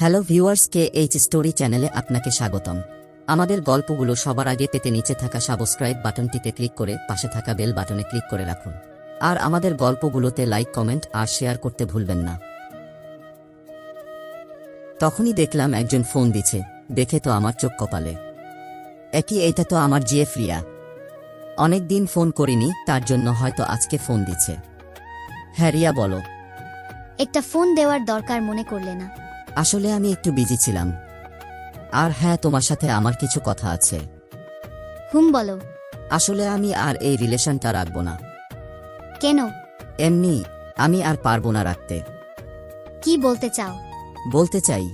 Hello viewers, KH story চ্যানেলে আপনাকে স্বাগতম। আমাদের গল্পগুলো সবার আগে পেতে নিচে থাকা সাবস্ক্রাইব বাটনটিতে ক্লিক করে পাশে থাকা বেল বাটনে ক্লিক করে রাখুন। আর আমাদের গল্পগুলোতে লাইক, কমেন্ট আর শেয়ার করতে ভুলবেন না। তখনই দেখলাম একজন ফোন দিছে, দেখে তো আমার চোখ কপালে। এটা তো আমার জিএফ রিয়া। অনেকদিন ফোন করিনি, তার জন্য হয়তো আজকে ফোন দিচ্ছে। হ্যাঁ রিয়া, বলো। একটা ফোন দেওয়ার দরকার মনে করলে না? আসলে আমি একটু বিজি ছিলাম। আর হ্যাঁ, তোমার সাথে আমার কিছু কথা আছে। বলো। আসলে আমি আর এই রিলেশনটা রাখবো না। কেন? এমনি, আমি আর পারবো না রাখতে। কি বলতে চাও? বলতে চাই,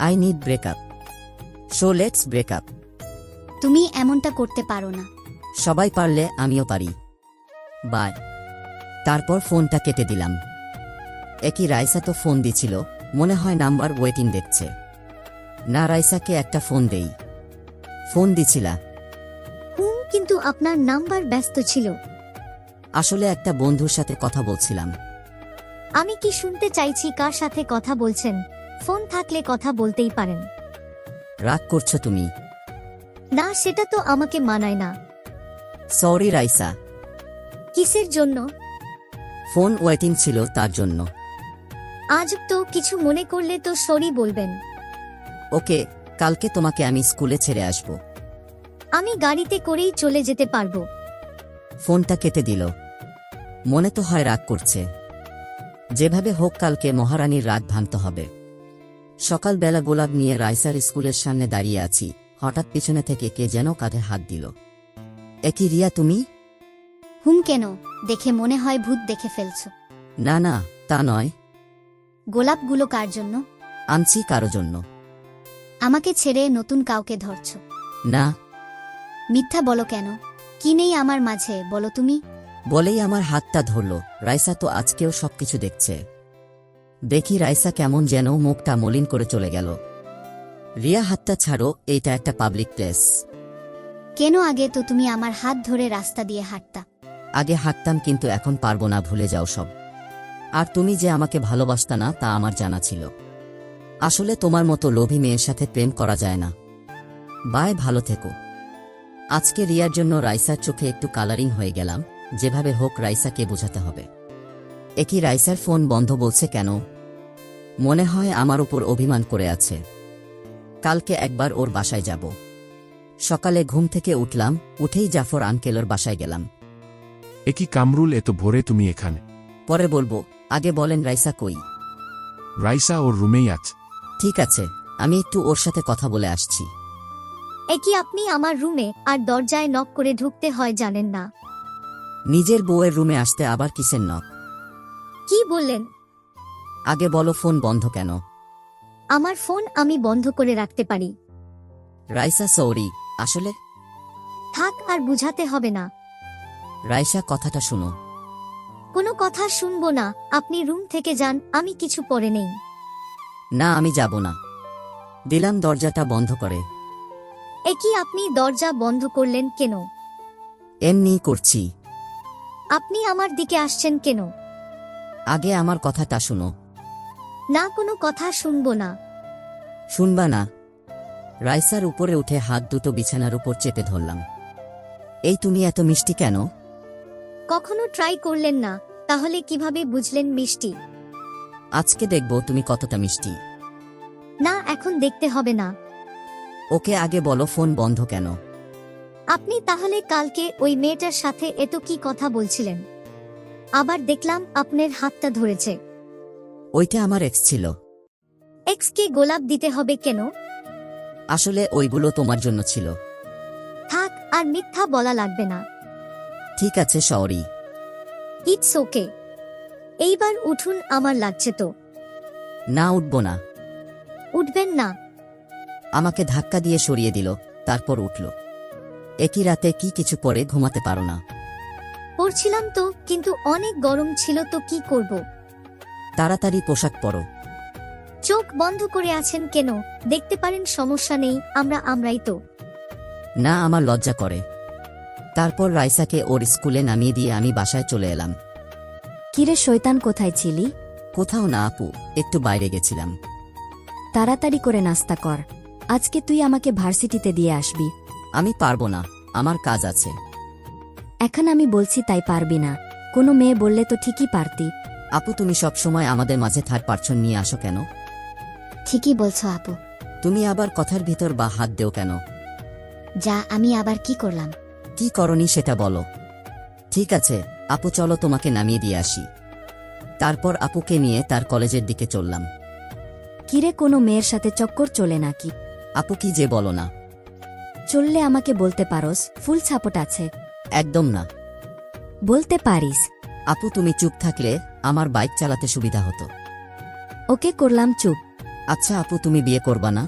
I need breakup. So let's breakup. তুমি এমনটা করতে পারো না। সবাই পারলে আমিও পারি। বাই। তারপর ফোনটা কেটে দিলাম। একই রাইসা তো ফোন দিছিল, মনে হয় নাম্বার ওয়েটিং দেখছে। না, রাইসাকে একটা ফোন দেই। ফোন দিছিলা? কিন্তু আপনার নাম্বার ব্যস্ত ছিল। আসলে একটা বন্ধুর সাথে কথা বলছিলাম। আমি কি শুনতে চাইছি কার সাথে কথা বলছেন? ফোন থাকলে কথা বলতেই পারেন। রাগ করছো তুমি? না, সেটা তো আমাকে মানায় না। সরি রাইসা। কিসের জন্য? ফোন ওয়েটিং ছিল, তার জন্য। আজ তো কিছু মনে করলে তো সরি বলবেন। ওকে, কালকে তোমাকে আমি স্কুলে ছেড়ে আসব। আমি গাড়িতে করেই চলে যেতে পারবো। ফোনটা কেটে দিল। মনে তো হয় রাগ করছে। যেভাবে হোক কালকে মহারানীর রাগ ভাঙতে হবে। সকালবেলা গোলাপ নিয়ে রাইসার স্কুলের সামনে দাঁড়িয়ে আছি, হঠাৎ পিছনে থেকে কে যেন কাঁধে হাত দিল। একই রিয়া, তুমি? কেন? দেখে মনে হয় ভূত দেখে ফেলছো। না না, তা নয়। গোলাপগুলো কার জন্য? আনছি কারো জন্য। আমাকে ছেড়ে নতুন কাউকে ধরছো? না। মিথ্যা বলো কেন? কি নেই আমার মাঝে, বলো তুমি। বলেই আমার হাতটা ধরল। রাইসা তো আজকেও সবকিছু দেখছে। দেখি রাইসা কেমন যেন মুখটা মলিন করে চলে গেল। রিয়া, হাতটা ছাড়ো, এইটা একটা পাবলিক প্লেস। কেন? আগে তো তুমি আমার হাত ধরে রাস্তা দিয়ে হাঁটতা। আগে হাঁটতাম, কিন্তু এখন পারবো না, ভুলে যাও সব। আর তুমি যে আমাকে ভালোবাসতা না, তা আমার জানা ছিল। আসলে তোমার মতো লোভী মেয়ের সাথে প্রেম করা যায় না। বাই, ভালো থেকো। আজকে রিয়ার জন্য রাইসার চোখে একটু কালারিং হয়ে গেলাম। যেভাবে হোক রাইসাকে বোঝাতে হবে। একই রাইসার ফোন বন্ধ বলছে কেন? মনে হয় আমার উপর অভিমান করে আছে। কালকে একবার ওর বাসায় যাব। সকালে ঘুম থেকে উঠলাম, উঠেই জাফর আঙ্কেলের বাসায় গেলাম। কি কামরুল, এত ভোরে তুমি এখানে? পরে বলবো, আগে বলেন রাইসা কই? রাইসা ওর রুমেই আছে। ঠিক আছে, আমি একটু ওর সাথে কথা বলে আসছি। কি আপনি আমার রুমে আর দরজায় নক করে ঢুকতে হয় জানেন না? নিজের বউয়ের রুমে আসতে আবার কিসের নক? কি বললেন? আগে বলো, ফোন বন্ধ কেন? আমার ফোন আমি বন্ধ করে রাখতে পারি। রাইসা সরি, আসলে। থাক, আর বুঝাতে হবে না। রাইসা, কথাটা শুনো। কোনো কথা শুনবো না। আপনি রুম থেকে যান, আমি কিছু পরে নেই। না, আমি যাব না। দিলাম দরজাটা বন্ধ করে। কি আপনি দরজা বন্ধ করলেন কেন? এমনি করছি। আপনি আমার দিকে আসছেন কেন? আগে আমার কথাটা শুনো। না, কোনো কথা শুনবো না। শুনবা না? রাইসার উপরে উঠে হাত দুটো বিছানার উপর চেপে ধরলাম। এই তুমি এত মিষ্টি কেন? কখনো ট্রাই করলেন না, তাহলে কিভাবে বুঝলেন মিষ্টি? আজকে দেখব তুমি কতটা মিষ্টি। না, এখন দেখতে হবে না। ওকে, আগে বলো ফোন বন্ধ কেন? আপনি তাহলে কালকে ওই মেয়েটার সাথে এত কি কথা বলছিলেন? আবার দেখলাম আপনার হাতটা ধরেছে। ওইটা আমার এক্স ছিল। কে গোলাপ দিতে হবে কেন? আসলে ওইগুলো তোমার জন্য ছিল। থাক, আর মিথ্যা বলা লাগবে না। ঠিক আছে, সরি। It's okay. এইবার উঠুন, আমার লাগছে তো। না, উঠব না। উঠবেন না? আমাকে ধাক্কা দিয়ে সরিয়ে দিল, তারপর উঠল। একই রাতে কি কিছু পরে ঘুমাতে পারো না? পড়ছিলাম তো, কিন্তু অনেক গরম ছিল তো কি করব। তাড়াতাড়ি পোশাক পরো। চোখ বন্ধ করে আছেন কেন? দেখতে পারেন, সমস্যা নেই, আমরাই তো। না, আমার লজ্জা করে। তারপর রাইসাকে ওর স্কুলে নামিয়ে দিয়ে আমি বাসায় চলে এলাম। কিরে শয়তান, কোথায় ছিলি? কোথাও না আপু, একটু বাইরে গেছিলাম। তাড়াতাড়ি করে নাস্তা কর। আজকে তুই আমাকে ভার্সিটিতে দিয়ে আসবি। আমি পারবো না, আমার কাজ আছে। এখন আমি বলছি তাই পারবি না। কোনো মেয়ে বললে তো ঠিকই পারতি। আপু তুমি সব সময় আমাদের মাঝে থার্ড পারসন নিয়ে আসো কেন? ঠিকই বলছো আপু। তুমি আবার কথার ভিতর বা হাত দেও কেন? যা আমি আবার কি করলাম? কি করনি সেটা বলো। ঠিক আছে আপু, চলো তোমাকে নামিয়ে দিয়ে আসি। তারপর আপুকে নিয়ে তার কলেজের দিকে চললাম। কিরে, কোনো মেয়ের সাথে চক্কর চলে নাকি? আপু কি যে বলো না। চললে আমাকে বলতে পারোস, ফুল সাপোর্ট আছে। একদম না। বলতে পারিস। আপু তুমি চুপ থাকলে আমার বাইক চালাতে সুবিধা হতো। ওকে, করলাম চুপ। আচ্ছা আপু, তুমি বিয়ে করবা না?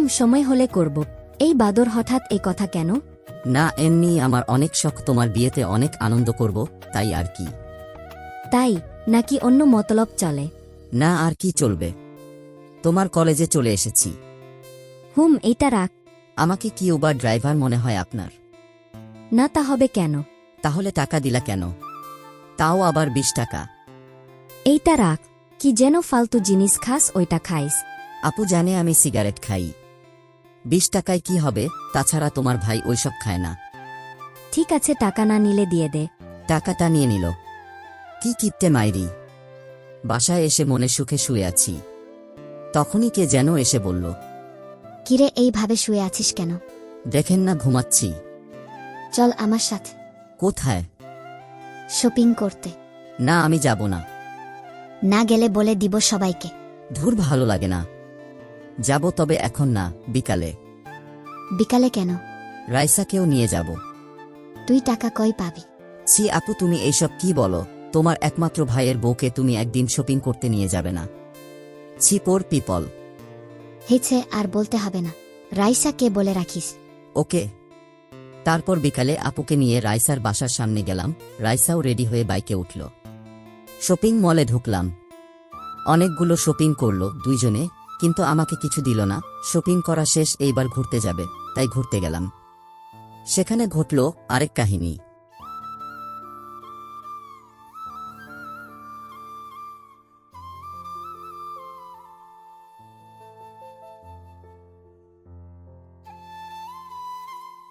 সময় হলে করব। এই বাদর হঠাৎ এই কথা কেন? না, এমনি আমার অনেক শখ তোমার বিয়েতে অনেক আনন্দ করব, তাই আর কি। তাই নাকি অন্য মতলব চলে? না, আর কি চলবে। তোমার কলেজে চলে এসেছি। এইটা রাখ। আমাকে কি উবার ড্রাইভার মনে হয় আপনার? না, তা হবে কেন? তাহলে টাকা দিলা কেন? তাও আবার 20 টাকা। এইটা রাখ। কি যেন ফালতু জিনিস খাস, ওইটা খাইস। আপু জানে আমি সিগারেট খাই। 20 টাকায় কি হবে? তাছাড়া তোমার ভাই ওইসব খায় না। ঠিক আছে, টাকা না নিলে দিয়ে দে। টাকাটা নিয়ে নিল। কি কিপটে মাইরি। বাসায় এসে মনে সুখে শুয়ে আছি, তখনই কে যেন এসে বলল, কিরে এইভাবে শুয়ে আছিস কেন? দেখেন না ঘুমাচ্ছি। চল আমার সাথে কোথায়? শপিং করতে। না, আমি যাব না। না গেলে বলে দিব সবাইকে। ধুর, ভালো লাগে না। যাব, তবে এখন না, বিকালে। বিকালে কেন? রাইসাকেও নিয়ে যাব। তুই টাকা কই পাবি? ছি আপু, তুমি এইসব কি বলো? তোমার একমাত্র ভাইয়ের বউকে তুমি একদিন শপিং করতে নিয়ে যাবে না? ছি, পোর পিপল। হেছে, আর বলতে হবে না। রাইসা কে বলে রাখিস। ওকে। তারপর বিকালে আপুকে নিয়ে রাইসার বাসার সামনে গেলাম। রাইসাও রেডি হয়ে বাইকে উঠল। শপিং মলে ঢুকলাম। অনেকগুলো শপিং করলো দুইজনে, কিন্তু আমাকে কিছু দিল না। শপিং করা শেষ, এইবার ঘুরতে যাবে, তাই ঘুরতে গেলাম। সেখানে ঘটল আরেক কাহিনী।